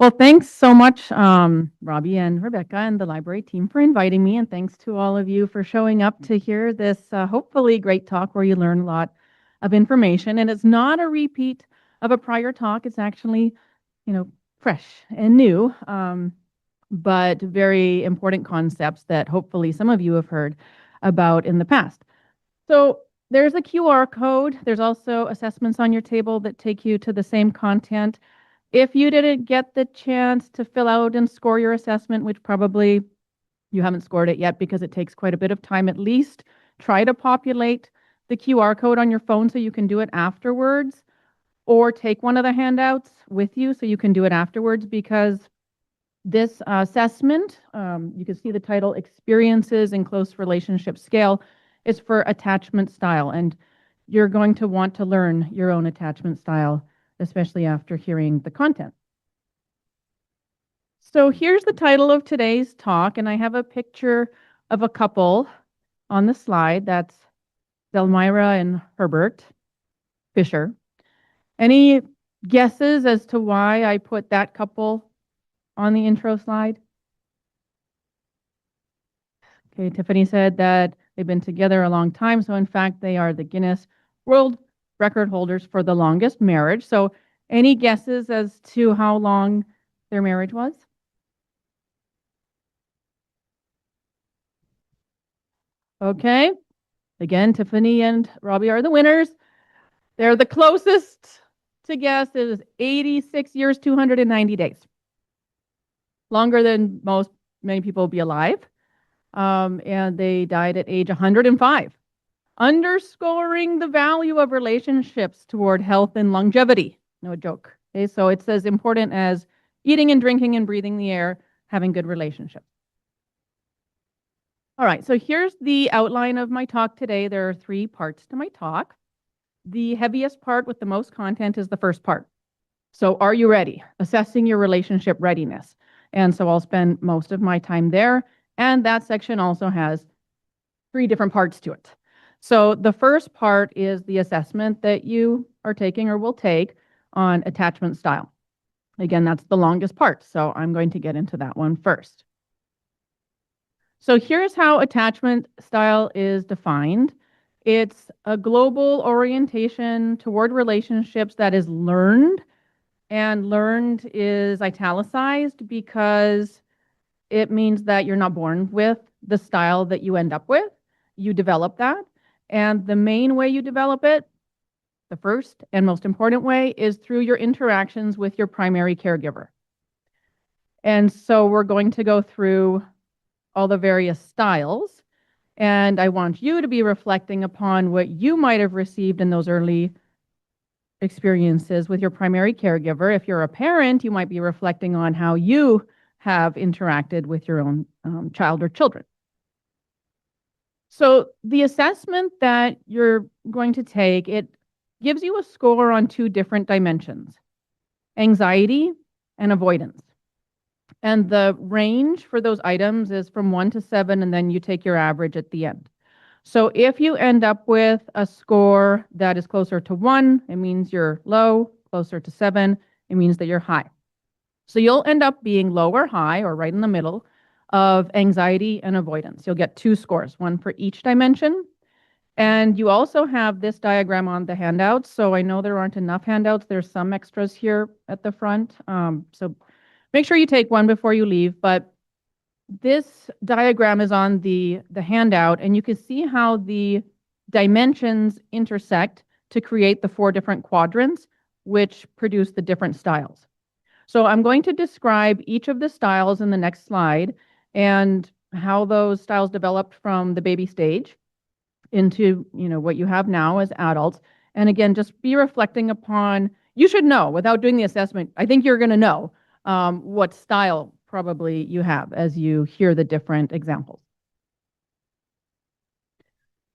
Well, thanks so much, Robbie and Rebecca and the library team for inviting me, and thanks to all of you for showing up to hear this hopefully great talk where you learn a lot of information. And it's not a repeat of a prior talk. It's actually, fresh and new, but very important concepts that hopefully some of you have heard about in the past. So there's a QR code. There's also assessments on your table that take you to the same content. If you didn't get the chance to fill out and score your assessment, which probably you haven't scored it yet because it takes quite a bit of time, at least try to populate the QR code on your phone so you can do it afterwards, or take one of the handouts with you so you can do it afterwards, because this assessment, you can see the title, Experiences in Close Relationship Scale, is for attachment style. And you're going to want to learn your own attachment style, especially after hearing the content. So here's the title of today's talk, and I have a picture of a couple on the slide. That's Delmira and Herbert Fisher. Any guesses as to why I put that couple on the intro slide? Okay, Tiffany said that they've been together a long time, so in fact they are the Guinness World Record holders for the longest marriage. So any guesses as to how long their marriage was? Okay, again, Tiffany and Robbie are the winners. They're the closest to guess. It is 86 years, 290 days. Longer than many people will be alive. And they died at age 105, underscoring the value of relationships toward health and longevity. No joke. Okay, so it's as important as eating and drinking and breathing the air, having good relationships. All right, so here's the outline of my talk today. There are 3 parts to my talk. The heaviest part with the most content is the first part. So are you ready? Assessing your relationship readiness. And so I'll spend most of my time there. And that section also has 3 different parts to it. So the first part is the assessment that you are taking or will take on attachment style. Again, that's the longest part. So I'm going to get into that one first. So here's how attachment style is defined. It's a global orientation toward relationships that is learned, and learned is italicized because it means that you're not born with the style that you end up with. You develop that. And the main way you develop it, the first and most important way, is through your interactions with your primary caregiver. And so we're going to go through all the various styles. And I want you to be reflecting upon what you might have received in those early experiences with your primary caregiver. If you're a parent, you might be reflecting on how you have interacted with your own child or children. So the assessment that you're going to take, it gives you a score on 2 different dimensions, anxiety and avoidance. And the range for those items is from 1 to 7, and then you take your average at the end. So if you end up with a score that is closer to 1, it means you're low. Closer to 7, it means that you're high. So you'll end up being low or high, or right in the middle, of anxiety and avoidance. You'll get 2 scores, one for each dimension. And you also have this diagram on the handouts. So I know there aren't enough handouts. There's some extras here at the front. So make sure you take one before you leave. But this diagram is on the handout, and you can see how the dimensions intersect to create the 4 different quadrants, which produce the different styles. So I'm going to describe each of the styles in the next slide and how those styles developed from the baby stage into, what you have now as adults. And again, just be reflecting upon, you should know without doing the assessment, I think you're going to know what style probably you have as you hear the different examples.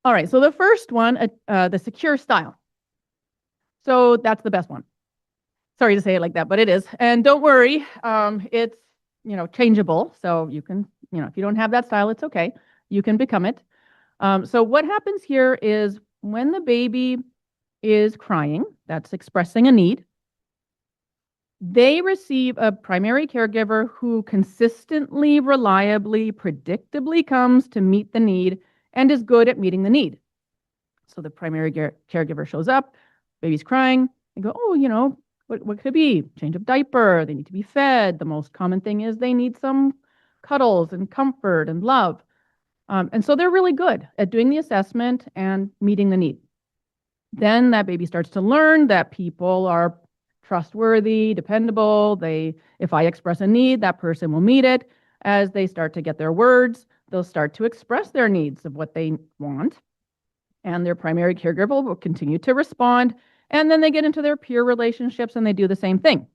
All right, so the first one, the secure style. So that's the best one. Sorry to say it like that, but it is. And don't worry, it's, changeable. So you can, if you don't have that style, it's okay. You can become it. So what happens here is when the baby is crying, that's expressing a need. They receive a primary caregiver who consistently, reliably, predictably comes to meet the need and is good at meeting the need. So the primary caregiver shows up, baby's crying, they go, oh, what could it be? Change of diaper, they need to be fed. The most common thing is they need some cuddles and comfort and love. And so they're really good at doing the assessment and meeting the need. Then that baby starts to learn that people are trustworthy, dependable. If I express a need, that person will meet it. As they start to get their words, they'll start to express their needs of what they want. And their primary caregiver will continue to respond. And then they get into their peer relationships and they do the same thing.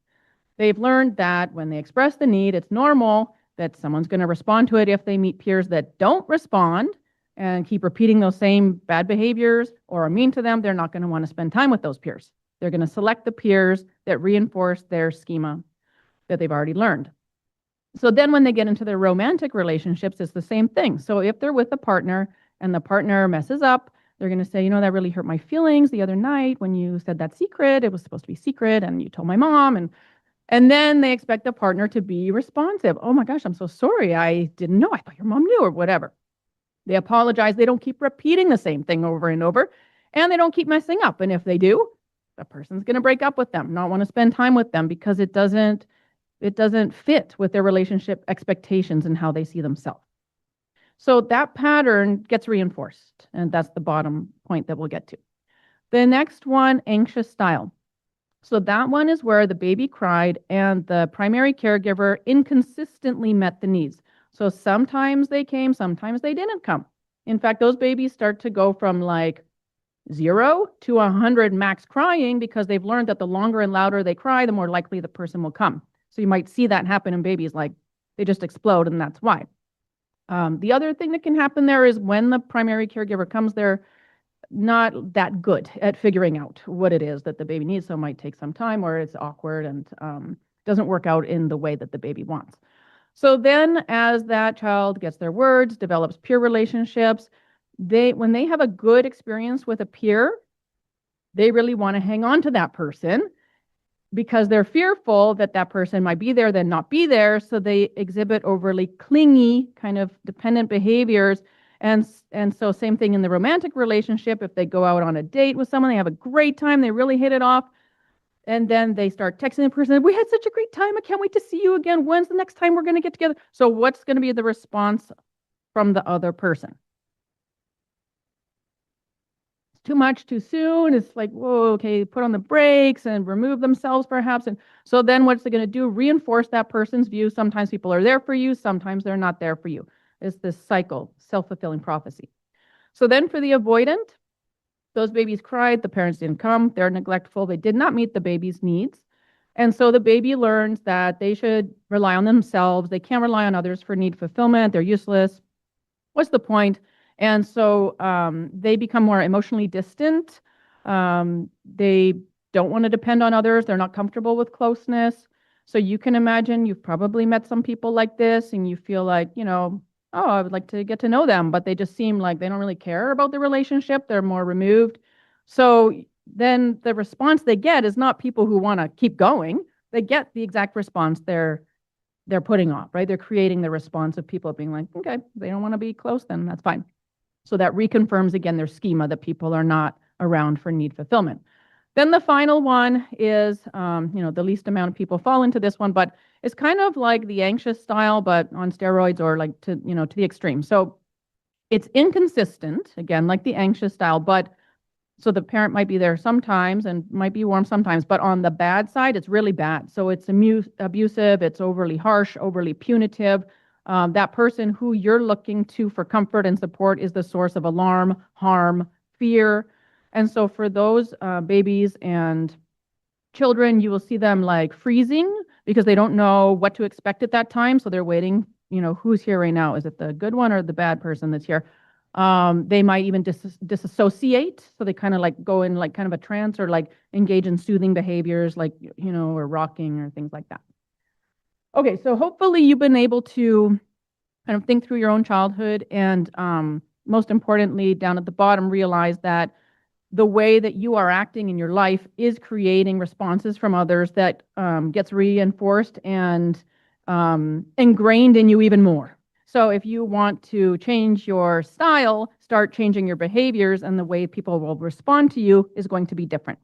They've learned that when they express the need, it's normal that someone's going to respond to it. If they meet peers that don't respond and keep repeating those same bad behaviors or are mean to them, they're not going to want to spend time with those peers. They're going to select the peers that reinforce their schema that they've already learned. So then when they get into their romantic relationships, it's the same thing. So if they're with a partner and the partner messes up, they're going to say, that really hurt my feelings the other night when you said that secret. It was supposed to be secret and you told my mom. And then they expect the partner to be responsive. Oh my gosh, I'm so sorry. I didn't know. I thought your mom knew or whatever. They apologize. They don't keep repeating the same thing over and over. And they don't keep messing up. And if they do, the person's going to break up with them, not want to spend time with them because it doesn't fit with their relationship expectations and how they see themselves. So that pattern gets reinforced. And that's the bottom point that we'll get to. The next one, anxious style. So that one is where the baby cried and the primary caregiver inconsistently met the needs. So sometimes they came, sometimes they didn't come. In fact, those babies start to go from like 0 to 100 max crying because they've learned that the longer and louder they cry, the more likely the person will come. So you might see that happen in babies, like they just explode, and that's why. The other thing that can happen there is when the primary caregiver comes, they're not that good at figuring out what it is that the baby needs. So it might take some time or it's awkward and doesn't work out in the way that the baby wants. So then as that child gets their words, develops peer relationships, when they have a good experience with a peer, they really want to hang on to that person because they're fearful that that person might be there, then not be there. So they exhibit overly clingy, kind of dependent behaviors. And so same thing in the romantic relationship. If they go out on a date with someone, they have a great time, they really hit it off. And then they start texting the person, we had such a great time. I can't wait to see you again. When's the next time we're going to get together? So what's going to be the response from the other person? It's too much too soon. It's like, whoa, okay, put on the brakes and remove themselves perhaps. And so then what's it going to do? Reinforce that person's view. Sometimes people are there for you. Sometimes they're not there for you. It's this cycle, self-fulfilling prophecy. So then for the avoidant, those babies cried, the parents didn't come, they're neglectful, they did not meet the baby's needs. And so the baby learns that they should rely on themselves. They can't rely on others for need fulfillment. They're useless. What's the point? And so they become more emotionally distant. They don't want to depend on others. They're not comfortable with closeness. So you can imagine you've probably met some people like this and you feel like, oh, I would like to get to know them, but they just seem like they don't really care about the relationship. They're more removed. So then the response they get is not people who want to keep going. They get the exact response they're putting off, right? They're creating the response of people being like, okay, they don't want to be close, then that's fine. So that reconfirms again their schema that people are not around for need fulfillment. Then the final one is, the least amount of people fall into this one, but it's kind of like the anxious style, but on steroids or like to the extreme. So it's inconsistent, again, like the anxious style, but so the parent might be there sometimes and might be warm sometimes, but on the bad side, it's really bad. So it's abusive, it's overly harsh, overly punitive. That person who you're looking to for comfort and support is the source of alarm, harm, fear. And so for those babies and children, you will see them like freezing because they don't know what to expect at that time. So they're waiting, who's here right now? Is it the good one or the bad person that's here? They might even disassociate. So they kind of like go in like kind of a trance or like engage in soothing behaviors like, or rocking or things like that. Okay, so hopefully you've been able to kind of think through your own childhood and most importantly, down at the bottom, realize that the way that you are acting in your life is creating responses from others that gets reinforced and ingrained in you even more. So if you want to change your style, start changing your behaviors, and the way people will respond to you is going to be different.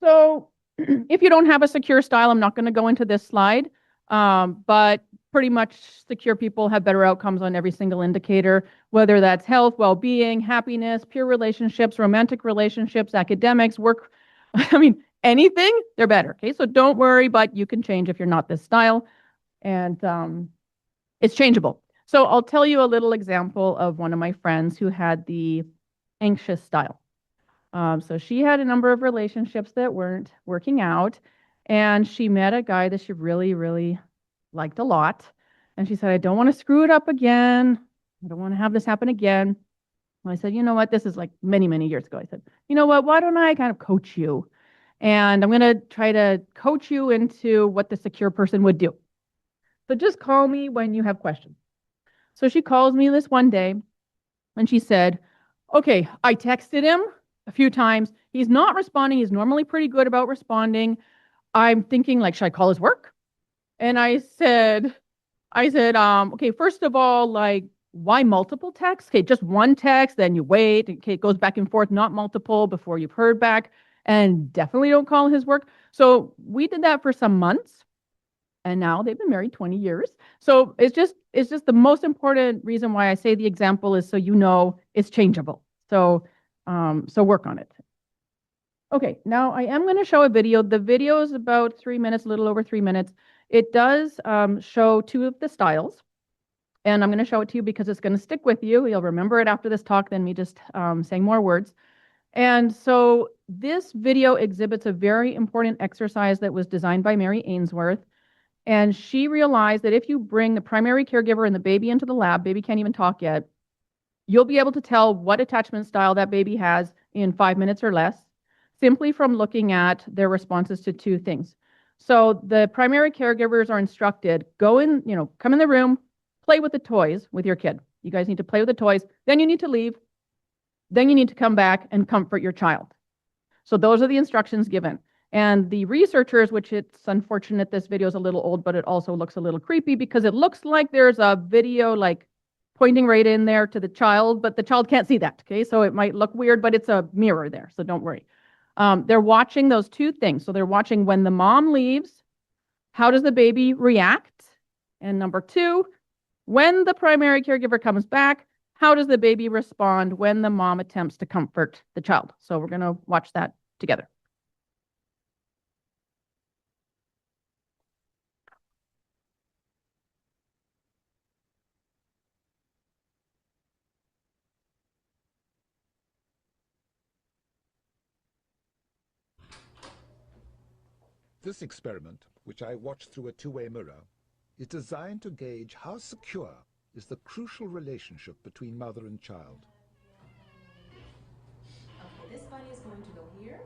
So if you don't have a secure style, I'm not going to go into this slide, but pretty much secure people have better outcomes on every single indicator, whether that's health, well-being, happiness, peer relationships, romantic relationships, academics, work. I mean, anything, they're better. Okay, so don't worry, but you can change if you're not this style, and it's changeable. So I'll tell you a little example of one of my friends who had the anxious style. So she had a number of relationships that weren't working out, and she met a guy that she really, really liked a lot. And she said, I don't want to screw it up again. I don't want to have this happen again. And I said, you know what? This is like many, many years ago. I said, you know what? Why don't I kind of coach you? And I'm going to try to coach you into what the secure person would do. So just call me when you have questions. So she calls me this one day and she said, okay, I texted him a few times. He's not responding. He's normally pretty good about responding. I'm thinking, like, should I call his work? And I said, okay, first of all, like, why multiple texts? Okay, just one text, then you wait. Okay, it goes back and forth, not multiple before you've heard back. And definitely don't call his work. So we did that for some months. And now they've been married 20 years. So it's just the most important reason why I say the example is so you know it's changeable. So work on it. Okay, now I am going to show a video. The video is about 3 minutes, a little over 3 minutes. It does show two of the styles. And I'm going to show it to you because it's going to stick with you. You'll remember it after this talk than me just saying more words. And so this video exhibits a very important exercise that was designed by Mary Ainsworth. And she realized that if you bring the primary caregiver and the baby into the lab, baby can't even talk yet, you'll be able to tell what attachment style that baby has in 5 minutes or less, simply from looking at their responses to two things. So the primary caregivers are instructed, go in, come in the room, play with the toys with your kid. You guys need to play with the toys. Then you need to leave. Then you need to come back and comfort your child. So those are the instructions given. And the researchers, which it's unfortunate this video is a little old, but it also looks a little creepy because it looks like there's a video like pointing right in there to the child, but the child can't see that, okay? So it might look weird, but it's a mirror there, so don't worry. They're watching those two things. So they're watching when the mom leaves, how does the baby react? And number two, when the primary caregiver comes back, how does the baby respond when the mom attempts to comfort the child? So we're going to watch that together. This experiment, which I watched through a two-way mirror, is designed to gauge how secure is the crucial relationship between mother and child. Okay, this bunny is going to go here,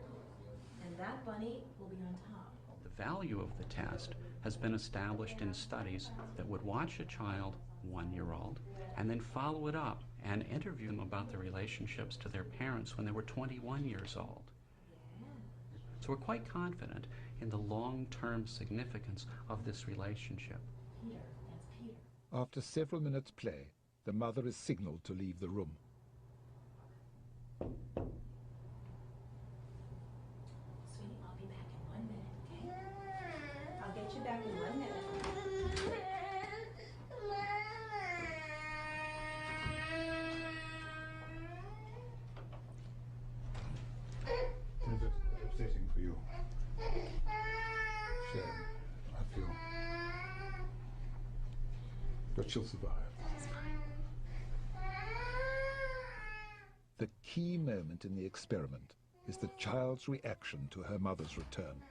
and that bunny will be on top. The value of the test has been established in studies that would watch a child, 1-year-old, and then follow it up and interview them about their relationships to their parents when they were 21 years old. So we're quite confident in the long-term significance of this relationship. Peter, that's Peter. After several minutes' play, the mother is signaled to leave the room. Sweetie, I'll be back in 1 minute, okay? I'll get you back in 1 minute. It's upsetting for you. Shame, I feel. But she'll survive. The key moment in the experiment is the child's reaction to her mother's return.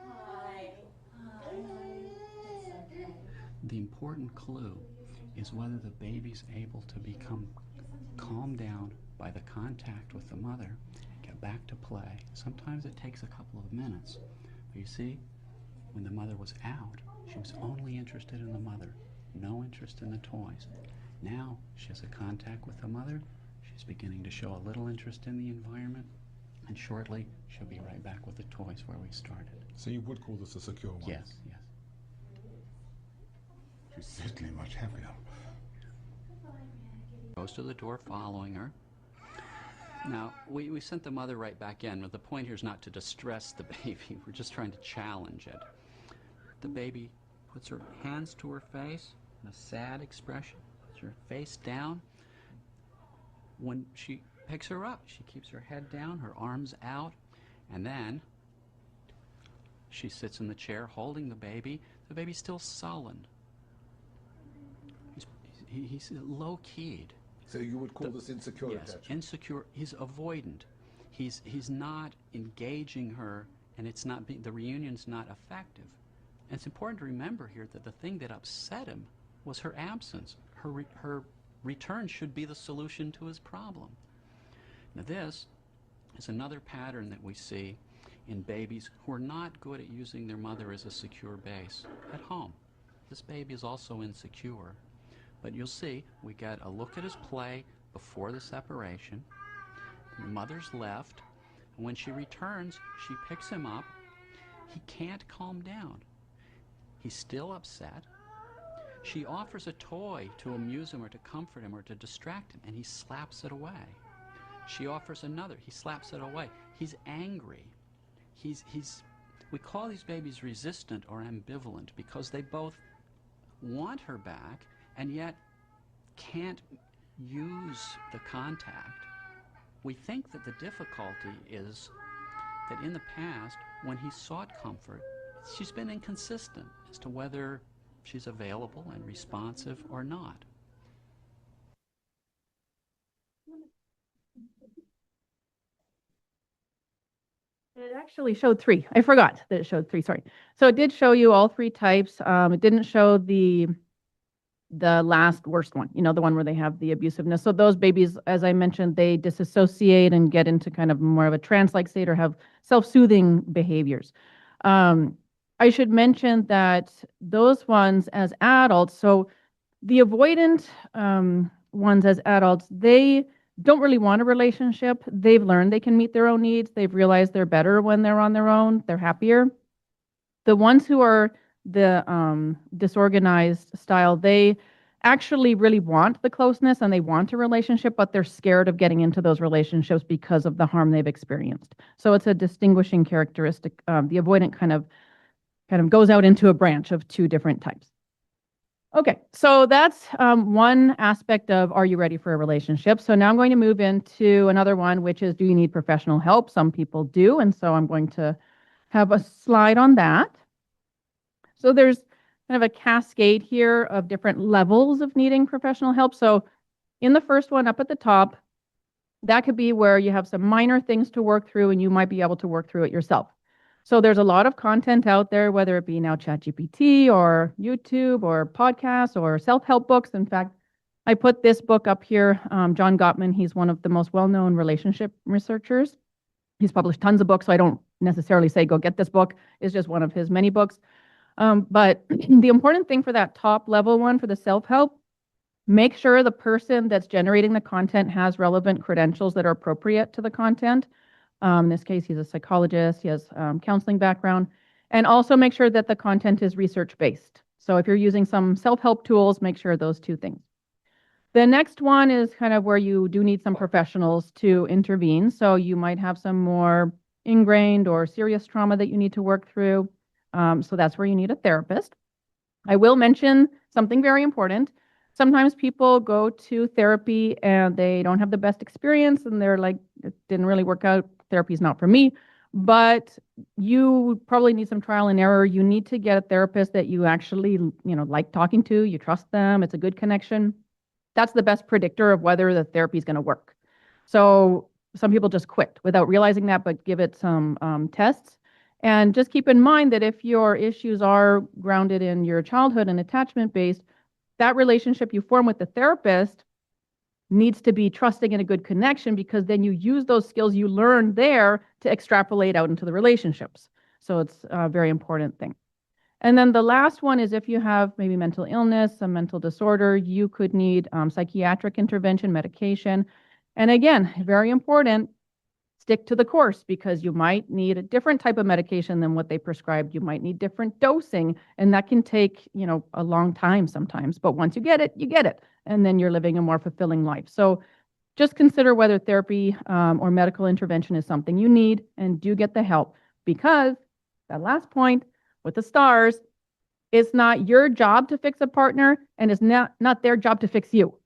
Hi. Hi. It's okay. The important clue is whether the baby's able to become calmed down by the contact with the mother, get back to play. Sometimes it takes a couple of minutes. But you see, when the mother was out, she was only interested in the mother, no interest in the toys. Now she has a contact with the mother, she She's beginning to show a little interest in the environment, and shortly she'll be right back with the toys where we started. So you would call this a secure one? Yes, yes. She's certainly much happier. Goes to the door following her. Now, we sent the mother right back in, but the point here is not to distress the baby. We're just trying to challenge it. The baby puts her hands to her face in a sad expression, puts her face down. When she picks her up, she keeps her head down, her arms out, and then she sits in the chair holding the baby. The baby's still sullen. He's low-keyed. So you would call this insecure Yes, attachment? insecure. He's avoidant. He's not engaging her, and it's not the reunion's not effective. And it's important to remember here that the thing that upset him was her absence. Her return should be the solution to his problem. Now this is another pattern that we see in babies who are not good at using their mother as a secure base at home. This baby is also insecure. But you'll see, we get a look at his play before the separation. The mother's left, and when she returns, she picks him up. He can't calm down. He's still upset. She offers a toy to amuse him or to comfort him or to distract him, and he slaps it away. She offers another. He slaps it away. He's angry. We call these babies resistant or ambivalent because they both want her back and yet can't use the contact. We think that the difficulty is that in the past, when he sought comfort, she's been inconsistent as to whether she's available and responsive or not. It actually showed three. I forgot that it showed three, sorry. So it did show you all three types. It didn't show the last worst one, the one where they have the abusiveness. So those babies, as I mentioned, they disassociate and get into kind of more of a trance-like state or have self-soothing behaviors. I should mention that those ones as adults, so the avoidant ones as adults, they don't really want a relationship. They've learned they can meet their own needs. They've realized they're better when they're on their own. They're happier. The ones who are the disorganized style, they actually really want the closeness and they want a relationship, but they're scared of getting into those relationships because of the harm they've experienced. So it's a distinguishing characteristic. The avoidant kind of goes out into a branch of two different types. Okay, so that's one aspect of are you ready for a relationship? So now I'm going to move into another one, which is do you need professional help? Some people do, and so I'm going to have a slide on that. So there's kind of a cascade here of different levels of needing professional help. So in the first one up at the top, that could be where you have some minor things to work through and you might be able to work through it yourself. So there's a lot of content out there, whether it be now ChatGPT or YouTube or podcasts or self-help books. In fact, I put this book up here. John Gottman, he's one of the most well-known relationship researchers. He's published tons of books, so I don't necessarily say go get this book. It's just one of his many books. But the important thing for that top level one, for the self-help, make sure the person that's generating the content has relevant credentials that are appropriate to the content. In this case, he's a psychologist, he has counseling background, and also make sure that the content is research-based. So if you're using some self-help tools, make sure those two things. The next one is kind of where you do need some professionals to intervene. So you might have some more ingrained or serious trauma that you need to work through. So that's where you need a therapist. I will mention something very important. Sometimes people go to therapy and they don't have the best experience and they're like, it didn't really work out. Therapy is not for me. But you probably need some trial and error. You need to get a therapist that you actually, like talking to, you trust them, it's a good connection. That's the best predictor of whether the therapy is going to work. So some people just quit without realizing that, but give it some tests. And just keep in mind that if your issues are grounded in your childhood and attachment-based, that relationship you form with the therapist needs to be trusting and a good connection, because then you use those skills you learned there to extrapolate out into the relationships. So it's a very important thing. And then the last one is if you have maybe mental illness, some mental disorder, you could need psychiatric intervention, medication. And again, very important, stick to the course because you might need a different type of medication than what they prescribed. You might need different dosing, and that can take, a long time sometimes. But once you get it, you get it. And then you're living a more fulfilling life. So just consider whether therapy or medical intervention is something you need, and do get the help, because that last point with the stars, it's not your job to fix a partner, and it's not their job to fix you.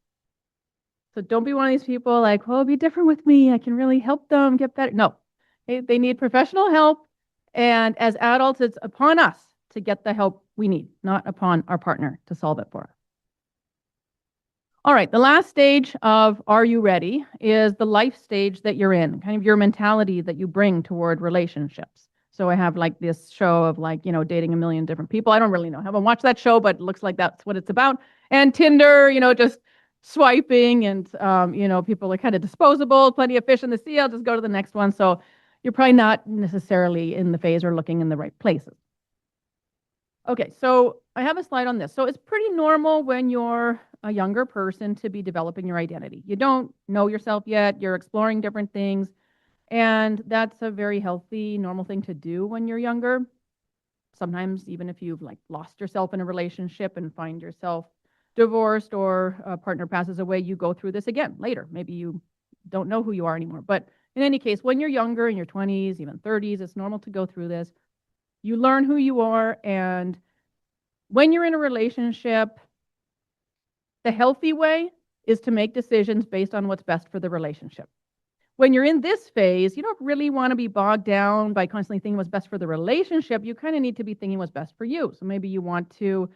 So don't be one of these people like, well, be different with me. I can really help them get better. No, they need professional help. And as adults, it's upon us to get the help we need, not upon our partner to solve it for us. All right, the last stage of Are You Ready is the life stage that you're in, kind of your mentality that you bring toward relationships. So I have like this show of like, dating a million different people. I don't really know. I haven't watched that show, but it looks like that's what it's about. And Tinder, just swiping, and, people are kind of disposable, plenty of fish in the sea. I'll just go to the next one. So you're probably not necessarily in the phase or looking in the right places. Okay, so I have a slide on this. So it's pretty normal when you're a younger person to be developing your identity. You don't know yourself yet. You're exploring different things. And that's a very healthy, normal thing to do when you're younger. Sometimes even if you've like lost yourself in a relationship and find yourself divorced, or a partner passes away, you go through this again later. Maybe you don't know who you are anymore. But in any case, when you're younger, in your 20s, even 30s, it's normal to go through this. You learn who you are, and when you're in a relationship, the healthy way is to make decisions based on what's best for the relationship. When you're in this phase, you don't really want to be bogged down by constantly thinking what's best for the relationship. You kind of need to be thinking what's best for you. So maybe you want to,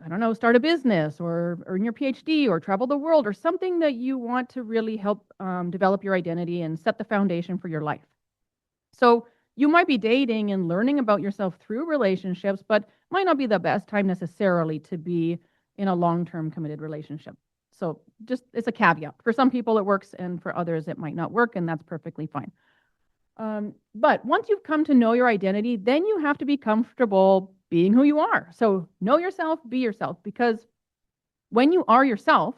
I don't know, start a business or earn your PhD or travel the world, or something that you want to really help develop your identity and set the foundation for your life. So you might be dating and learning about yourself through relationships, but might not be the best time necessarily to be in a long-term committed relationship. So just, it's a caveat. For some people it works, and for others it might not work, and that's perfectly fine. But once you've come to know your identity, then you have to be comfortable being who you are. So know yourself, be yourself, because when you are yourself,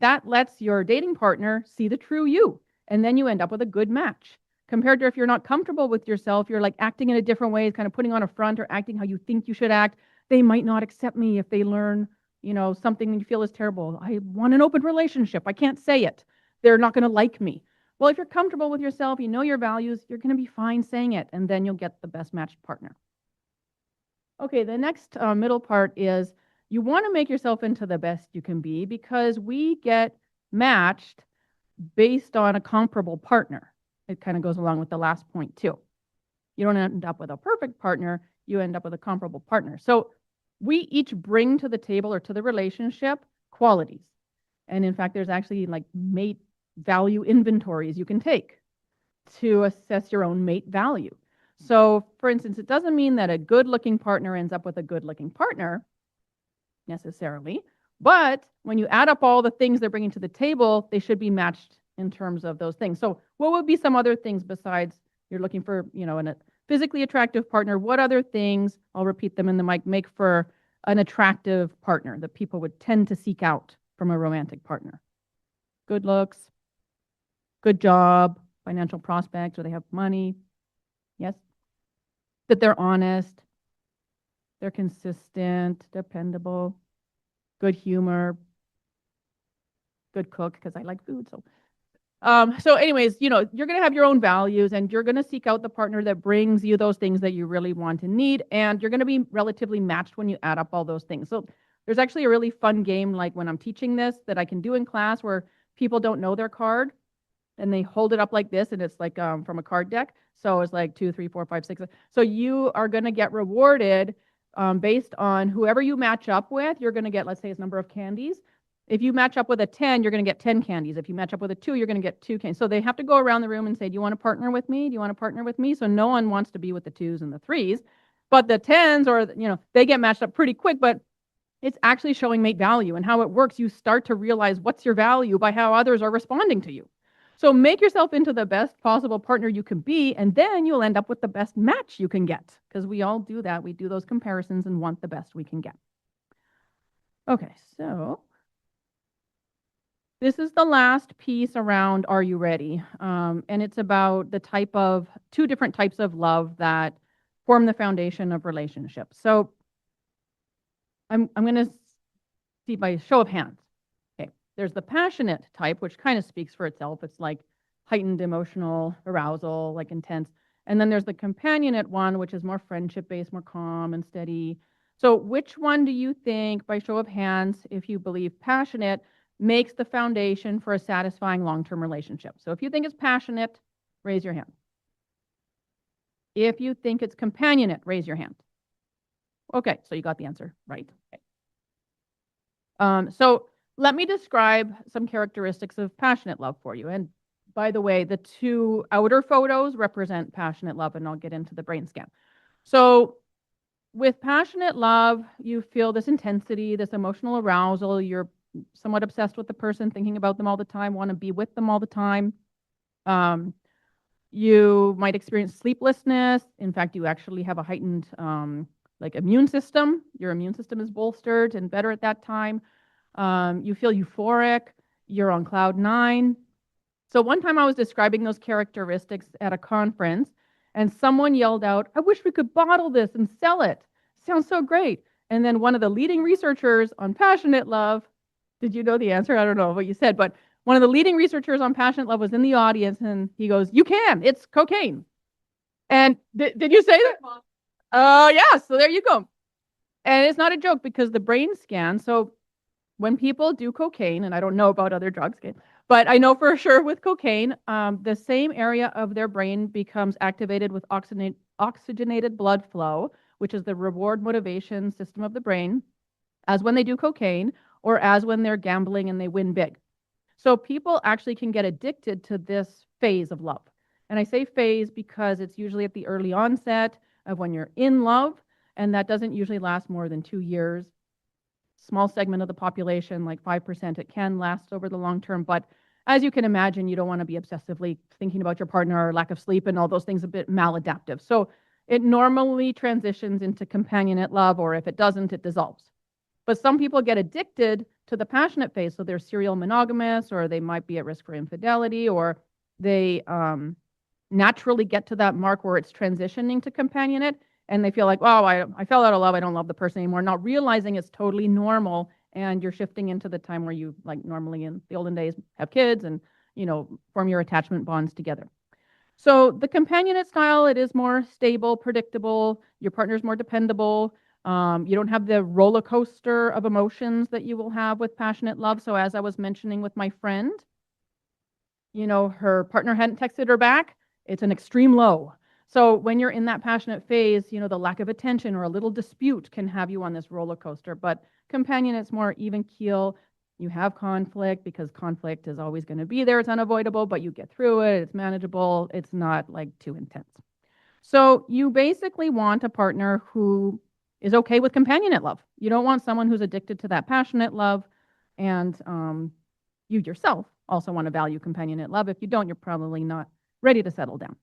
that lets your dating partner see the true you, and then you end up with a good match. Compared to if you're not comfortable with yourself, you're like acting in a different way, kind of putting on a front or acting how you think you should act. They might not accept me if they learn, something you feel is terrible. I want an open relationship. I can't say it. They're not going to like me. Well, if you're comfortable with yourself, you know your values, you're going to be fine saying it, and then you'll get the best matched partner. Okay, the next middle part is you want to make yourself into the best you can be, because we get matched based on a comparable partner. It kind of goes along with the last point too. You don't end up with a perfect partner, you end up with a comparable partner. So we each bring to the table or to the relationship qualities. And in fact, there's actually like mate value inventories you can take to assess your own mate value. So for instance, it doesn't mean that a good-looking partner ends up with a good-looking partner necessarily, but when you add up all the things they're bringing to the table, they should be matched in terms of those things. So what would be some other things besides you're looking for, a physically attractive partner? What other things, I'll repeat them in the mic, make for an attractive partner that people would tend to seek out from a romantic partner? Good looks, good job, financial prospects, or they have money. Yes? That they're honest, they're consistent, dependable, good humor, good cook, because I like food. So anyways, you're going to have your own values, and you're going to seek out the partner that brings you those things that you really want and need, and you're going to be relatively matched when you add up all those things. So there's actually a really fun game, like when I'm teaching this, that I can do in class where people don't know their card, and they hold it up like this, and it's like from a card deck. So it's like 2, 3, 4, 5, 6. So you are going to get rewarded based on whoever you match up with. You're going to get, let's say, a number of candies. If you match up with a 10, you're going to get 10 candies. If you match up with a 2, you're going to get 2 candies. So they have to go around the room and say, do you want to partner with me? Do you want to partner with me? So no one wants to be with the 2s and the 3s. But the 10s, or, they get matched up pretty quick, but it's actually showing mate value and how it works. You start to realize what's your value by how others are responding to you. So make yourself into the best possible partner you can be, and then you'll end up with the best match you can get, because we all do that. We do those comparisons and want the best we can get. Okay, so This is the last piece around Are You Ready? And it's about the two different types of love that form the foundation of relationships. So I'm going to see by show of hands. Okay, there's the passionate type, which kind of speaks for itself. It's like heightened emotional arousal, like intense. And then there's the companionate one, which is more friendship-based, more calm and steady. So which one do you think, by show of hands, if you believe passionate, makes the foundation for a satisfying long-term relationship? So if you think it's passionate, raise your hand. If you think it's companionate, raise your hand. Okay, so you got the answer right. Okay. So let me describe some characteristics of passionate love for you. And by the way, the two outer photos represent passionate love, and I'll get into the brain scan. So with passionate love, you feel this intensity, this emotional arousal. You're somewhat obsessed with the person, thinking about them all the time, want to be with them all the time. You might experience sleeplessness. In fact, you actually have a heightened immune system. Your immune system is bolstered and better at that time. You feel euphoric. You're on cloud 9. So one time I was describing those characteristics at a conference, and someone yelled out, "I wish we could bottle this and sell it. Sounds so great." And then one of the leading researchers on passionate love, did you know the answer? I don't know what you said, but one of the leading researchers on passionate love was in the audience, and he goes, "You can, it's cocaine." And did you say that? Oh, yeah, so there you go. And it's not a joke, because the brain scan, so when people do cocaine, and I don't know about other drugs, but I know for sure with cocaine, the same area of their brain becomes activated with oxygenated blood flow, which is the reward motivation system of the brain, as when they do cocaine or as when they're gambling and they win big. So people actually can get addicted to this phase of love. And I say phase because it's usually at the early onset of when you're in love, and that doesn't usually last more than 2 years. Small segment of the population, like 5%, it can last over the long term. But as you can imagine, you don't want to be obsessively thinking about your partner, or lack of sleep and all those things, a bit maladaptive. So it normally transitions into companionate love, or if it doesn't, it dissolves. But some people get addicted to the passionate phase, so they're serial monogamous, or they might be at risk for infidelity, or they naturally get to that mark where it's transitioning to companionate, and they feel like, oh, I fell out of love, I don't love the person anymore, not realizing it's totally normal, and you're shifting into the time where you, like normally in the olden days, have kids and, form your attachment bonds together. So the companionate style, it is more stable, predictable, your partner's more dependable. You don't have the roller coaster of emotions that you will have with passionate love. So as I was mentioning with my friend, her partner hadn't texted her back. It's an extreme low. So when you're in that passionate phase, the lack of attention or a little dispute can have you on this roller coaster. But companion, it's more even keel. You have conflict, because conflict is always going to be there. It's unavoidable, but you get through it. It's manageable. It's not like too intense. So you basically want a partner who is okay with companionate love. You don't want someone who's addicted to that passionate love, and you yourself also want to value companionate love. If you don't, you're probably not ready to settle down.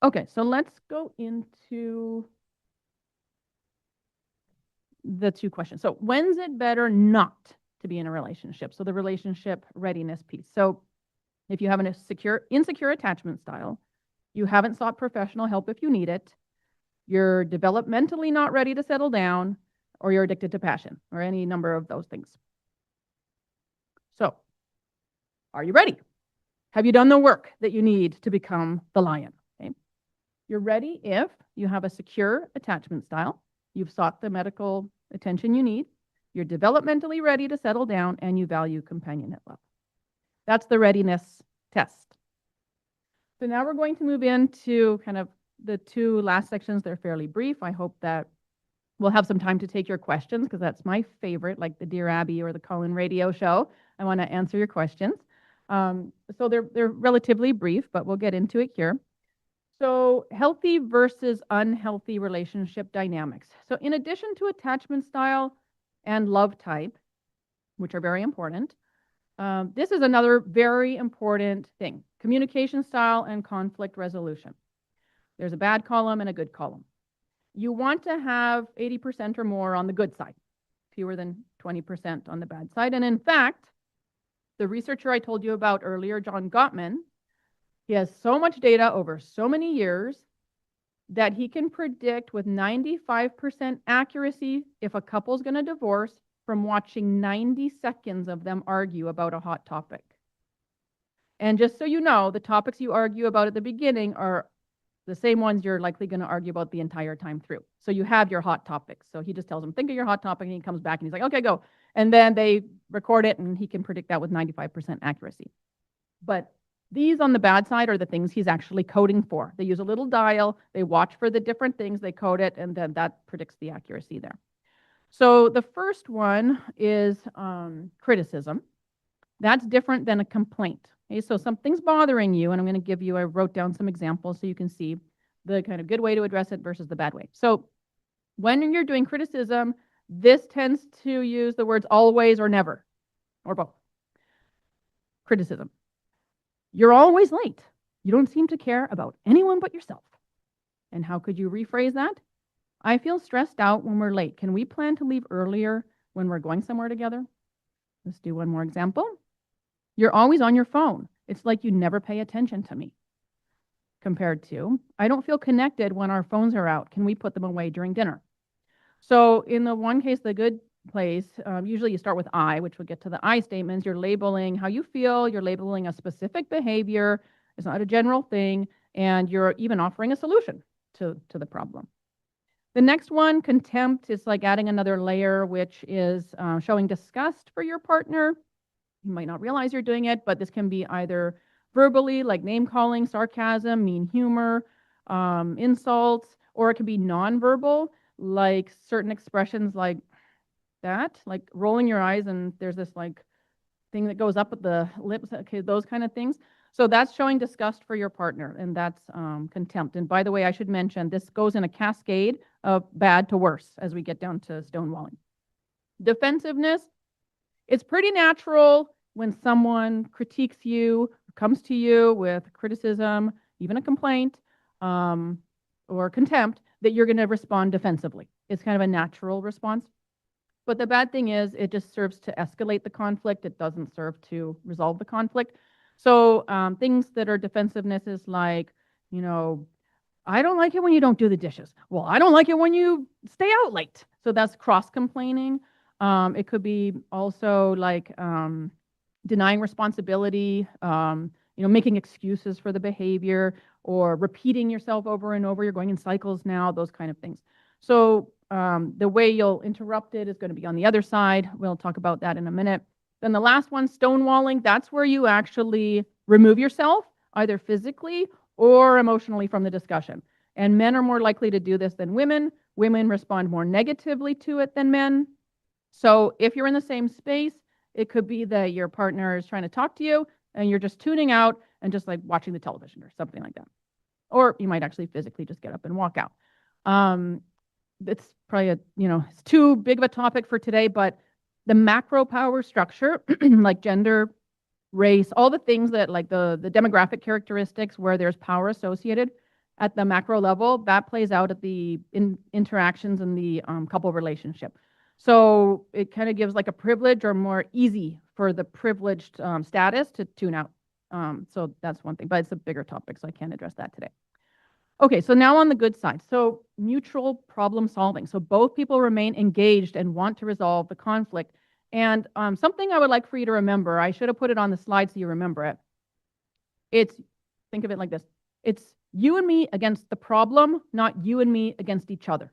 Okay, so let's go into the two questions. So when's it better not to be in a relationship? So the relationship readiness piece. So if you have an insecure attachment style, you haven't sought professional help if you need it, you're developmentally not ready to settle down, or you're addicted to passion, or any number of those things. So, are you ready? Have you done the work that you need to become the lion? Okay. You're ready if you have a secure attachment style, you've sought the medical attention you need, you're developmentally ready to settle down, and you value companionate love. That's the readiness test. So now we're going to move into kind of the two last sections. They're fairly brief. I hope that we'll have some time to take your questions, because that's my favorite, like the Dear Abby or the Call-In Radio show. I want to answer your questions. So they're relatively brief, but we'll get into it here. So healthy versus unhealthy relationship dynamics. So in addition to attachment style and love type, which are very important, this is another very important thing: communication style and conflict resolution. There's a bad column and a good column. You want to have 80% or more on the good side, fewer than 20% on the bad side. And in fact, The researcher I told you about earlier, John Gottman, he has so much data over so many years that he can predict with 95% accuracy if a couple's going to divorce from watching 90 seconds of them argue about a hot topic. And just so you know, the topics you argue about at the beginning are the same ones you're likely going to argue about the entire time through. So you have your hot topics. So he just tells them, think of your hot topic, and he comes back and he's like, okay, go. And then they record it, and he can predict that with 95% accuracy. But these on the bad side are the things he's actually coding for. They use a little dial, they watch for the different things, they code it, and then that predicts the accuracy there. So the first one is criticism. That's different than a complaint. Okay, so something's bothering you, and I'm going to give you, I wrote down some examples so you can see the kind of good way to address it versus the bad way. So when you're doing criticism, this tends to use the words always or never, or both. Criticism. You're always late. You don't seem to care about anyone but yourself. And how could you rephrase that? I feel stressed out when we're late. Can we plan to leave earlier when we're going somewhere together? Let's do one more example. You're always on your phone. It's like you never pay attention to me. Compared to, I don't feel connected when our phones are out. Can we put them away during dinner? So in the one case, the good place, usually you start with I, which we'll get to the I statements. You're labeling how you feel. You're labeling a specific behavior. It's not a general thing. And you're even offering a solution to the problem. The next one, contempt, is like adding another layer, which is showing disgust for your partner. You might not realize you're doing it, but this can be either verbally, like name calling, sarcasm, mean humor, insults, or it can be nonverbal, like certain expressions like that, like rolling your eyes and there's this like thing that goes up at the lips, okay, those kind of things. So that's showing disgust for your partner, and that's contempt. And by the way, I should mention, this goes in a cascade of bad to worse as we get down to stonewalling. Defensiveness, it's pretty natural when someone critiques you, comes to you with criticism, even a complaint, or contempt, that you're going to respond defensively. It's kind of a natural response. But the bad thing is it just serves to escalate the conflict. It doesn't serve to resolve the conflict. So things that are defensiveness is like, you know, I don't like it when you don't do the dishes. Well, I don't like it when you stay out late. So that's cross-complaining. It could be also like denying responsibility, making excuses for the behavior, or repeating yourself over and over. You're going in cycles now, those kind of things. So the way you'll interrupt it is going to be on the other side. We'll talk about that in a minute. Then the last one, stonewalling, that's where you actually remove yourself, either physically or emotionally, from the discussion. And men are more likely to do this than women. Women respond more negatively to it than men. So if you're in the same space, it could be that your partner is trying to talk to you and you're just tuning out and just like watching the television or something like that. Or you might actually physically just get up and walk out. It's probably it's too big of a topic for today, but the macro power structure, like gender, race, all the things that like the demographic characteristics where there's power associated at the macro level, that plays out at the interactions in the couple relationship. So it kind of gives like a privilege, or more easy for the privileged status to tune out. So that's one thing, but it's a bigger topic, so I can't address that today. Okay, so now on the good side. So mutual problem solving. So both people remain engaged and want to resolve the conflict. And something I would like for you to remember, I should have put it on the slide so you remember it. Think of it like this. It's you and me against the problem, not you and me against each other.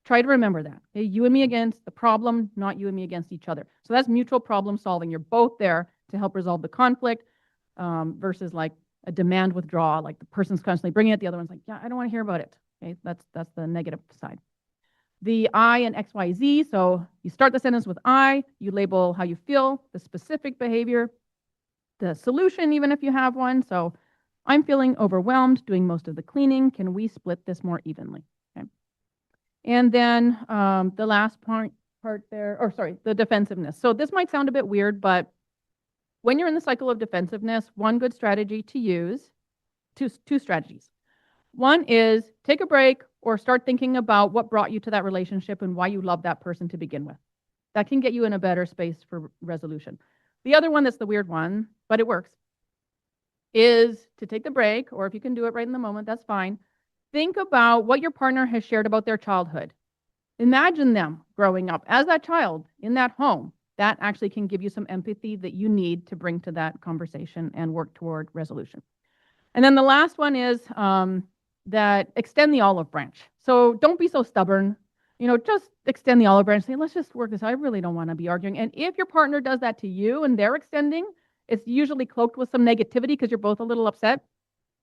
Try to remember that. Okay? You and me against the problem, not you and me against each other. So that's mutual problem solving. You're both there to help resolve the conflict versus like a demand withdrawal, like the person's constantly bringing it, the other one's like, yeah, I don't want to hear about it. Okay, that's the negative side. The I and XYZ, so you start the sentence with I, you label how you feel, the specific behavior, the solution, even if you have one. So I'm feeling overwhelmed, doing most of the cleaning. Can we split this more evenly? Okay. And then the last part there, the defensiveness. So this might sound a bit weird, but when you're in the cycle of defensiveness, one good strategy to use, two strategies. One is take a break or start thinking about what brought you to that relationship and why you love that person to begin with. That can get you in a better space for resolution. The other one that's the weird one, but it works, is to take the break, or if you can do it right in the moment, that's fine. Think about what your partner has shared about their childhood. Imagine them growing up as that child in that home. That actually can give you some empathy that you need to bring to that conversation and work toward resolution. And then the last one is that extend the olive branch. So don't be so stubborn. Just extend the olive branch. Say, let's just work this out. I really don't want to be arguing. And if your partner does that to you and they're extending, it's usually cloaked with some negativity because you're both a little upset.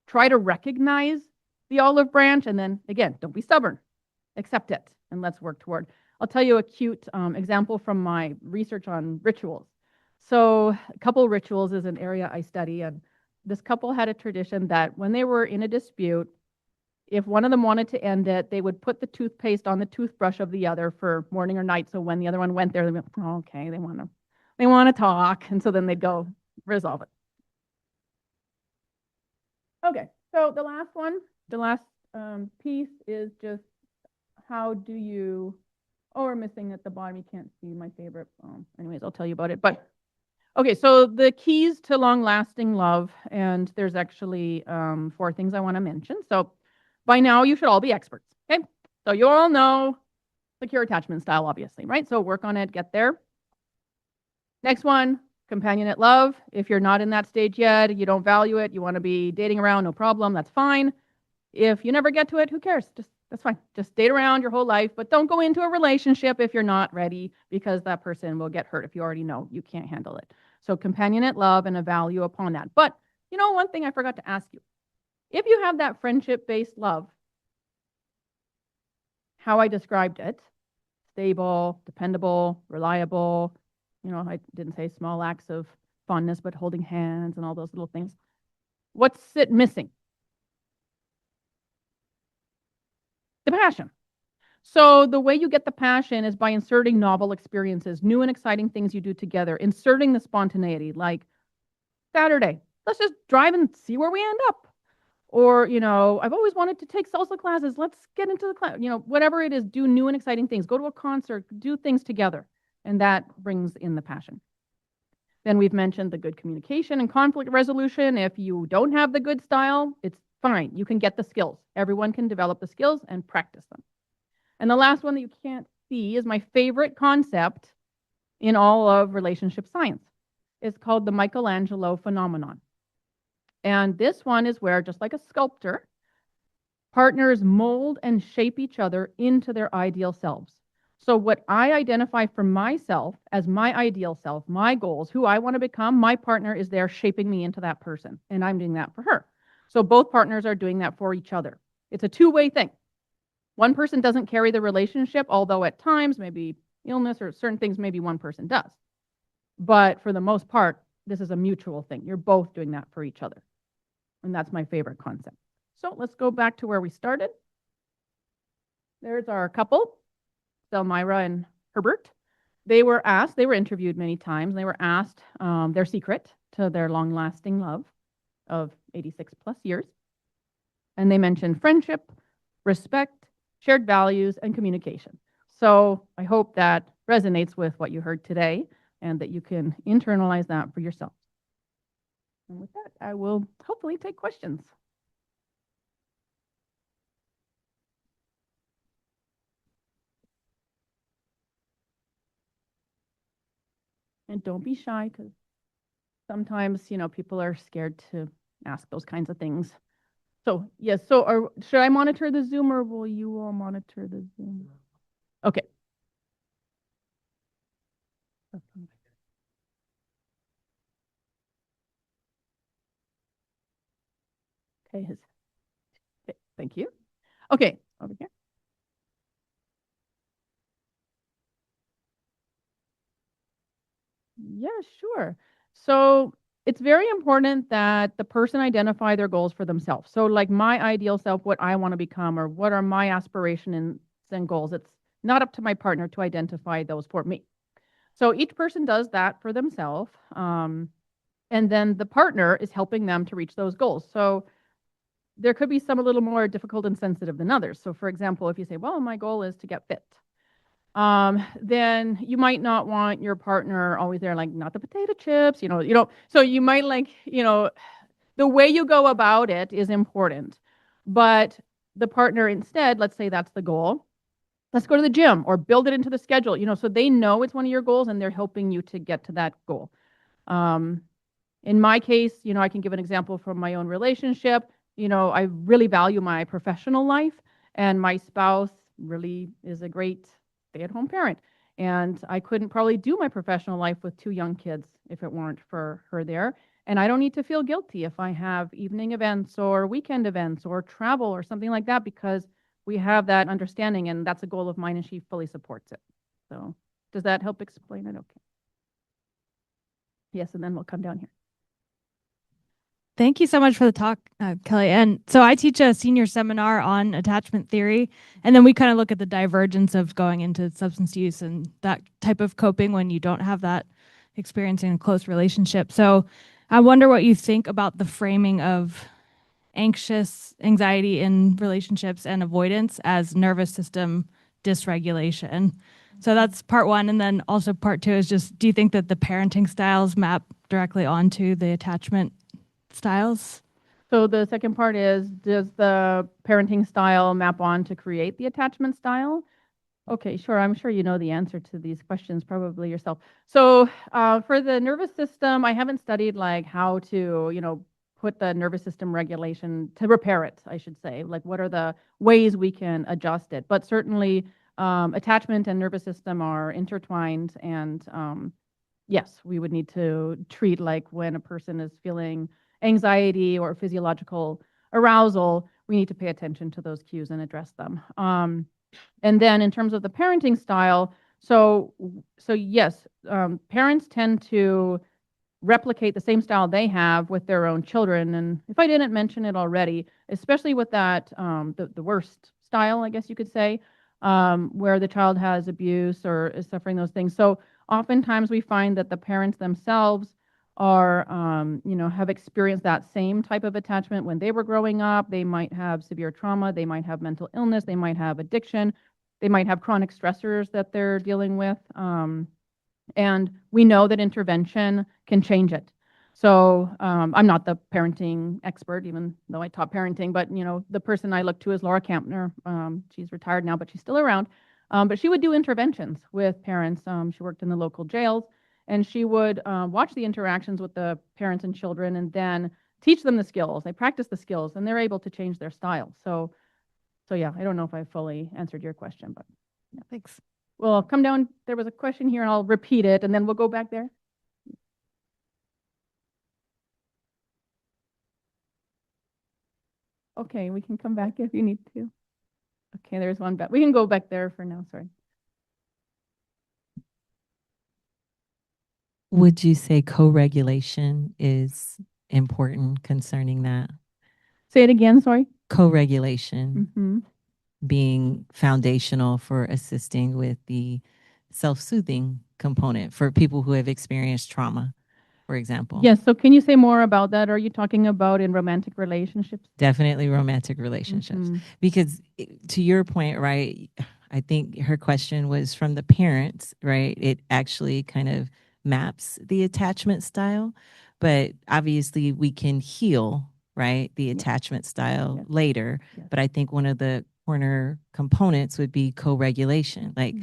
Try to recognize the olive branch. And then again, don't be stubborn. Accept it. And let's work toward. I'll tell you a cute example from my research on rituals. So couple rituals is an area I study. And this couple had a tradition that when they were in a dispute, if one of them wanted to end it, they would put the toothpaste on the toothbrush of the other for morning or night. So when the other one went there, they'd be, oh, okay, they want to talk. And so then they'd go resolve it. Okay, so the last piece is just how do you, we're missing at the bottom. You can't see my favorite. Anyways, I'll tell you about it. But okay, so the keys to long-lasting love, and there's actually 4 things I want to mention. So by now, you should all be experts, okay? So you all know secure attachment style, obviously, right? So work on it, get there. Next one, companionate love. If you're not in that stage yet, you don't value it, you want to be dating around, no problem, that's fine. If you never get to it, who cares? That's fine. Just date around your whole life, but don't go into a relationship if you're not ready, because that person will get hurt if you already know you can't handle it. So companionate love and a value upon that. But one thing I forgot to ask you. If you have that friendship-based love, how I described it, stable, dependable, reliable, I didn't say small acts of fondness, but holding hands and all those little things. What's it missing? The passion. So the way you get the passion is by inserting novel experiences, new and exciting things you do together, inserting the spontaneity, like Saturday, let's just drive and see where we end up. Or, I've always wanted to take salsa classes. Let's get into the class. Whatever it is, do new and exciting things. Go to a concert, do things together. And that brings in the passion. Then we've mentioned the good communication and conflict resolution. If you don't have the good style, it's fine. You can get the skills. Everyone can develop the skills and practice them. And the last one that you can't see is my favorite concept in all of relationship science. It's called the Michelangelo phenomenon. And this one is where, just like a sculptor, partners mold and shape each other into their ideal selves. So what I identify for myself as my ideal self, my goals, who I want to become, my partner is there shaping me into that person. And I'm doing that for her. So both partners are doing that for each other. It's a two-way thing. One person doesn't carry the relationship, although at times, maybe illness or certain things, maybe one person does. But for the most part, this is a mutual thing. You're both doing that for each other. And that's my favorite concept. So let's go back to where we started. There's our couple, Selmira and Herbert. They were interviewed many times. They were asked their secret to their long-lasting love of 86 plus years. And they mentioned friendship, respect, shared values, and communication. So I hope that resonates with what you heard today and that you can internalize that for yourself. And with that, I will hopefully take questions. And don't be shy, because sometimes, people are scared to ask those kinds of things. So, yes, should I monitor the Zoom, or will you all monitor the Zoom? Okay. Okay, thank you. Okay, over here. Yeah, sure. So it's very important that the person identify their goals for themselves. So like my ideal self, what I want to become, or what are my aspirations and goals. It's not up to my partner to identify those for me. So each person does that for themselves. And then the partner is helping them to reach those goals. So there could be some a little more difficult and sensitive than others. So for example, if you say, well, my goal is to get fit. then you might not want your partner always there, like not the potato chips, so you might like, the way you go about it is important. But the partner instead, let's say that's the goal. Let's go to the gym or build it into the schedule, so they know it's one of your goals and they're helping you to get to that goal. In my case, I can give an example from my own relationship. I really value my professional life, and my spouse really is a great stay-at-home parent. And I couldn't probably do my professional life with 2 young kids if it weren't for her there. And I don't need to feel guilty if I have evening events or weekend events or travel or something like that, because we have that understanding, and that's a goal of mine, and she fully supports it. So does that help explain it? Okay. Yes, and then we'll come down here. Thank you so much for the talk, Kelly. And so I teach a senior seminar on attachment theory, and then we kind of look at the divergence of going into substance use and that type of coping when you don't have that experience in a close relationship. So I wonder what you think about the framing of anxiety in relationships and avoidance as nervous system dysregulation. So that's part one. And then also part two is just, do you think that the parenting styles map directly onto the attachment styles? So the second part is, does the parenting style map on to create the attachment style? Okay, sure. I'm sure you know the answer to these questions probably yourself. So for the nervous system, I haven't studied like how to, put the nervous system regulation to repair it, I should say. Like what are the ways we can adjust it? But certainly attachment and nervous system are intertwined, and yes, we would need to treat like when a person is feeling anxiety or physiological arousal, we need to pay attention to those cues and address them. And then in terms of the parenting style, so yes, parents tend to replicate the same style they have with their own children. And if I didn't mention it already, especially with that, the worst style, I guess you could say, where the child has abuse or is suffering those things. So oftentimes we find that the parents themselves are, have experienced that same type of attachment when they were growing up. They might have severe trauma, they might have mental illness, they might have addiction, they might have chronic stressors that they're dealing with. And we know that intervention can change it. So I'm not the parenting expert, even though I taught parenting, but the person I look to is Laura Kampner. She's retired now, but she's still around. But she would do interventions with parents. She worked in the local jails, and she would watch the interactions with the parents and children and then teach them the skills. They practice the skills, and they're able to change their style. So yeah, I don't know if I fully answered your question, but yeah, thanks. Well, I'll come down. There was a question here, and I'll repeat it, and then we'll go back there. Okay, we can come back if you need to. Okay, there's one back. We can go back there for now, sorry. Would you say co-regulation is important concerning that? Say it again, sorry. Co-regulation Mm-hmm. being foundational for assisting with the self-soothing component for people who have experienced trauma, for example. Yes, so can you say more about that? Are you talking about in romantic relationships? Definitely romantic relationships. Mm-hmm. Because to your point, right, I think her question was from the parents, right? It actually kind of maps the attachment style, but obviously we can heal, right, the attachment style later. Yes. But I think one of the corner components would be co-regulation. Like,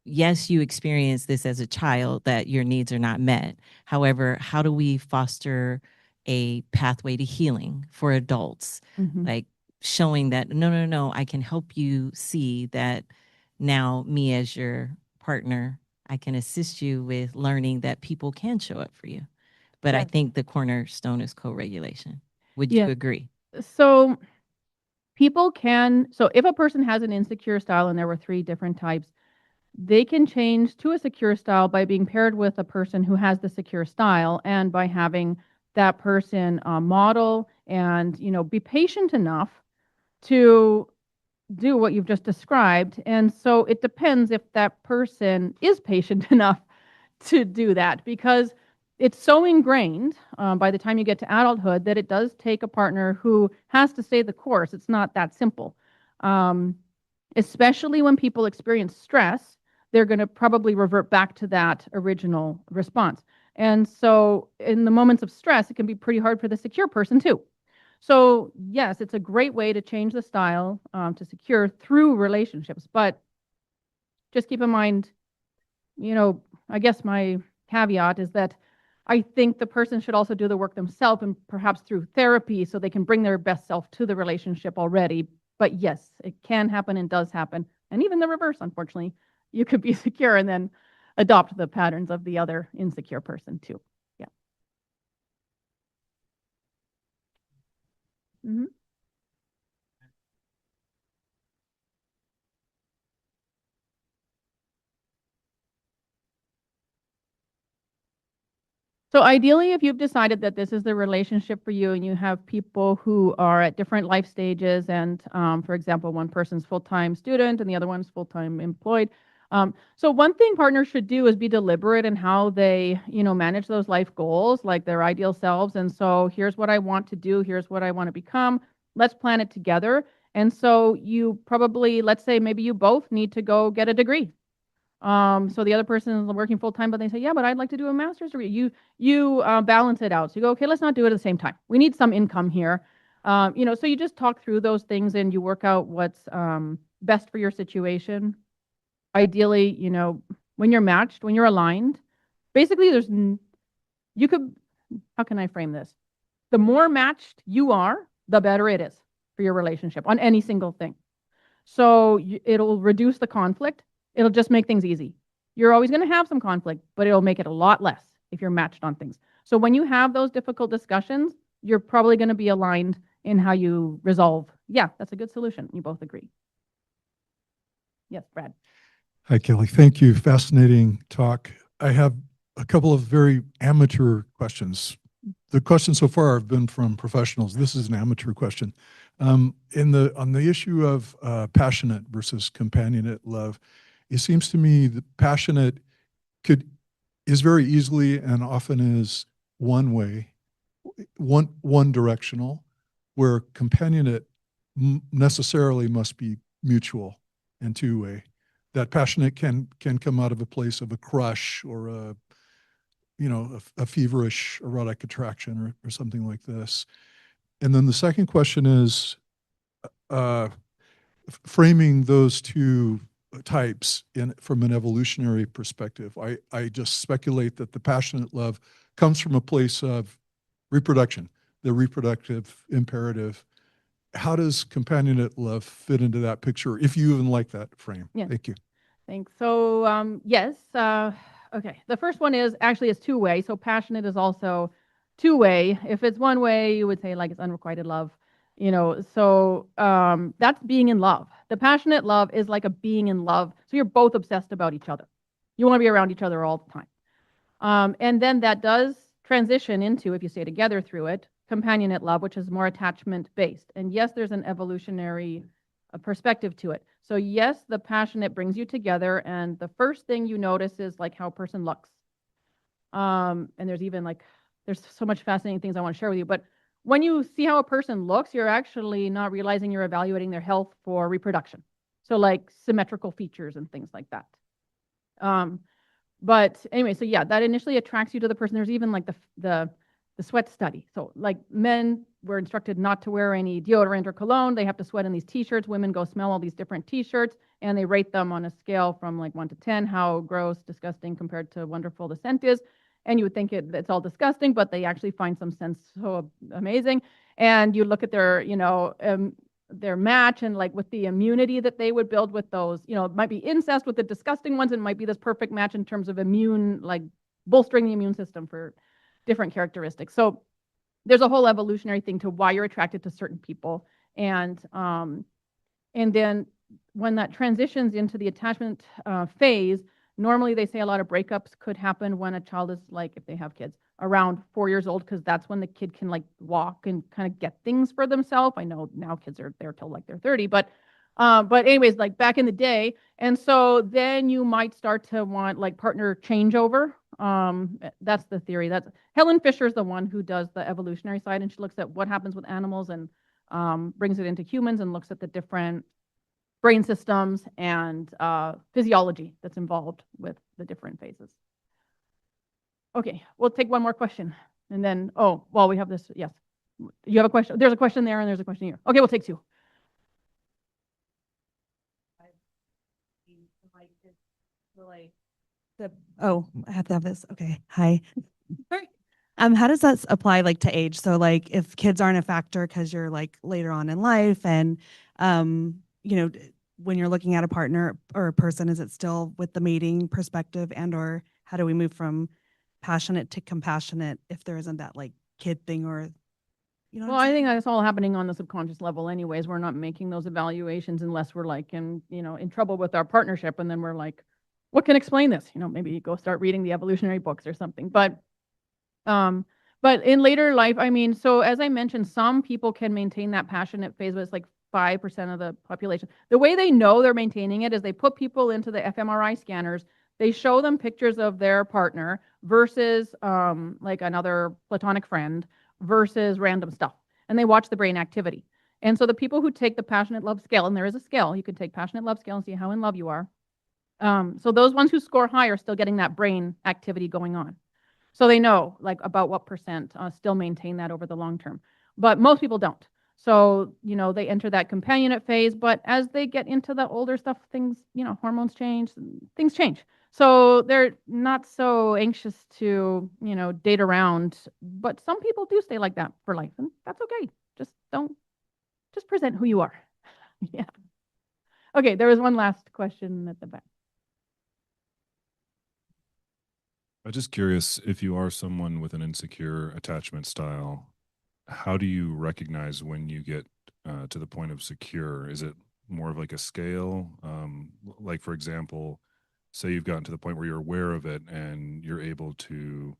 yes, you experience this as a child that your needs are not met. However, how do we foster a pathway to healing for adults? Like showing that, no, I can help you see that now me as your partner, I can assist you with learning that people can show up for you. But I think the cornerstone is co-regulation. Would you agree? So people can, so if a person has an insecure style, and there were 3 different types, they can change to a secure style by being paired with a person who has the secure style, and by having that person model and, be patient enough to do what you've just described. And so it depends if that person is patient enough to do that, because it's so ingrained by the time you get to adulthood that it does take a partner who has to stay the course. It's not that simple. Especially when people experience stress, they're going to probably revert back to that original response. And so in the moments of stress, it can be pretty hard for the secure person too. So yes, it's a great way to change the style to secure through relationships. But just keep in mind, I guess my caveat is that I think the person should also do the work themselves and perhaps through therapy so they can bring their best self to the relationship already. But yes, it can happen and does happen. And even the reverse, unfortunately, you could be secure and then adopt the patterns of the other insecure person too. Yeah. Mm-hmm. So ideally, if you've decided that this is the relationship for you and you have people who are at different life stages and, for example, one person's full-time student and the other one's full-time employed. So one thing partners should do is be deliberate in how they, manage those life goals, like their ideal selves. And so here's what I want to do. Here's what I want to become. Let's plan it together. And so you probably, let's say maybe you both need to go get a degree. So the other person is working full time, but they say, yeah, but I'd like to do a master's degree. You balance it out. So you go, okay, let's not do it at the same time. We need some income here. So you just talk through those things and you work out what's best for your situation. Ideally, when you're matched, when you're aligned, basically how can I frame this? The more matched you are, the better it is for your relationship on any single thing. So it'll reduce the conflict. It'll just make things easy. You're always going to have some conflict, but it'll make it a lot less if you're matched on things. So when you have those difficult discussions, you're probably going to be aligned in how you resolve. Yeah, that's a good solution. You both agree. Yes, Brad. Hi, Kelly. Thank you. Fascinating talk. I have a couple of very amateur questions. The questions so far have been from professionals. This is an amateur question. On the issue of passionate versus companionate love, it seems to me that passionate is very easily and often is one way, one directional, where companionate necessarily must be mutual and two-way. That passionate can come out of a place of a crush or a feverish erotic attraction or something like this. And then the second question is framing those two types from an evolutionary perspective. I just speculate that the passionate love comes from a place of reproduction, the reproductive imperative. How does companionate love fit into that picture, if you even like that frame? Yeah. Thank you. Thanks. So yes, okay. The first one is actually it's two-way. So passionate is also two-way. If it's one way, you would say like it's unrequited love. So that's being in love. The passionate love is like a being in love. So you're both obsessed about each other. You want to be around each other all the time. And then that does transition into, if you stay together through it, companionate love, which is more attachment based. And yes, there's an evolutionary perspective to it. So yes, the passionate brings you together. And the first thing you notice is like how a person looks. And there's so much fascinating things I want to share with you. But when you see how a person looks, you're actually not realizing you're evaluating their health for reproduction. So like symmetrical features and things like that. But anyway, so yeah, that initially attracts you to the person. There's even like the sweat study. So like men were instructed not to wear any deodorant or cologne. They have to sweat in these t-shirts. Women go smell all these different t-shirts and they rate them on a scale from like 1 to 10, how gross, disgusting compared to wonderful the scent is. And you would think it's all disgusting, but they actually find some sense so amazing. And you look at their match and like with the immunity that they would build with those, it might be incest with the disgusting ones and it might be this perfect match in terms of like bolstering the immune system for different characteristics. So there's a whole evolutionary thing to why you're attracted to certain people. And then when that transitions into the attachment phase, normally they say a lot of breakups could happen when a child is like, if they have kids, around 4 years old, because that's when the kid can like walk and kind of get things for themselves. I know now kids are there till like they're 30, but anyways, like back in the day. And so then you might start to want like partner changeover. That's the theory. That's Helen Fisher's the one who does the evolutionary side, and she looks at what happens with animals and brings it into humans and looks at the different brain systems and physiology that's involved with the different phases. Okay, we'll take one more question. And then, oh, well, we have this, yes. You have a question? There's a question there and there's a question here. Okay, we'll take two. Oh, I have to have this. Okay. Hi. Sorry. How does that apply like to age? So like if kids aren't a factor because you're like later on in life and when you're looking at a partner or a person, is it still with the mating perspective and or how do we move from passionate to compassionate if there isn't that like kid thing or Well, I think that's all happening on the subconscious level anyways. We're not making those evaluations unless we're like in trouble with our partnership and then we're like, what can explain this? Maybe go start reading the evolutionary books or something. But in later life, I mean, so as I mentioned, some people can maintain that passionate phase, but it's like 5% of the population. The way they know they're maintaining it is they put people into the fMRI scanners. They show them pictures of their partner versus like another platonic friend versus random stuff. And they watch the brain activity. And so the people who take the passionate love scale, and there is a scale, you can take passionate love scale and see how in love you are. So those ones who score high are still getting that brain activity going on. So they know like about what percent still maintain that over the long term. But most people don't. So, they enter that companionate phase, but as they get into the older stuff, things, hormones change, things change. So they're not so anxious to, date around, but some people do stay like that for life, and that's okay. Just present who you are. Yeah. Okay, there was one last question at the back. I'm just curious, if you are someone with an insecure attachment style, how do you recognize when you get to the point of secure? Is it more of like a scale? Like, for example, say you've gotten to the point where you're aware of it and you're able to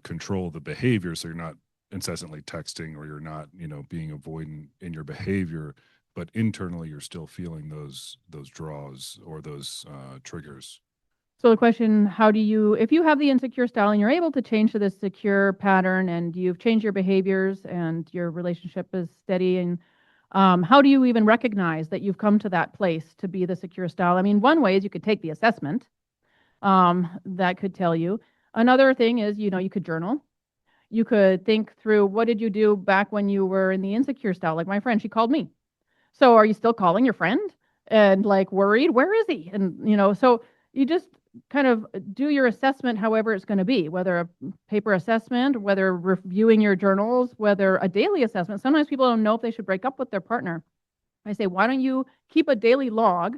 control the behavior, so you're not incessantly texting or you're not, being avoidant in your behavior, but internally you're still feeling those draws or those triggers. So the question, if you have the insecure style and you're able to change to this secure pattern and you've changed your behaviors and your relationship is steady, and how do you even recognize that you've come to that place to be the secure style? I mean, one way is you could take the assessment. That could tell you. Another thing is, you could journal. You could think through, what did you do back when you were in the insecure style? Like my friend, she called me. So are you still calling your friend and like worried? Where is he? And, so you just kind of do your assessment however it's going to be, whether a paper assessment, whether reviewing your journals, whether a daily assessment. Sometimes people don't know if they should break up with their partner. I say, why don't you keep a daily log?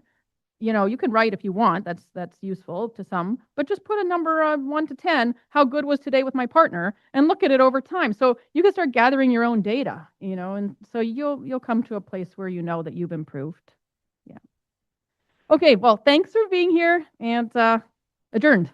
You can write if you want. That's useful to some, but just put a number of 1 to 10. How good was today with my partner, and look at it over time. So you can start gathering your own data, and so you'll come to a place where you know that you've improved. Yeah. Okay. Well, thanks for being here, and adjourned.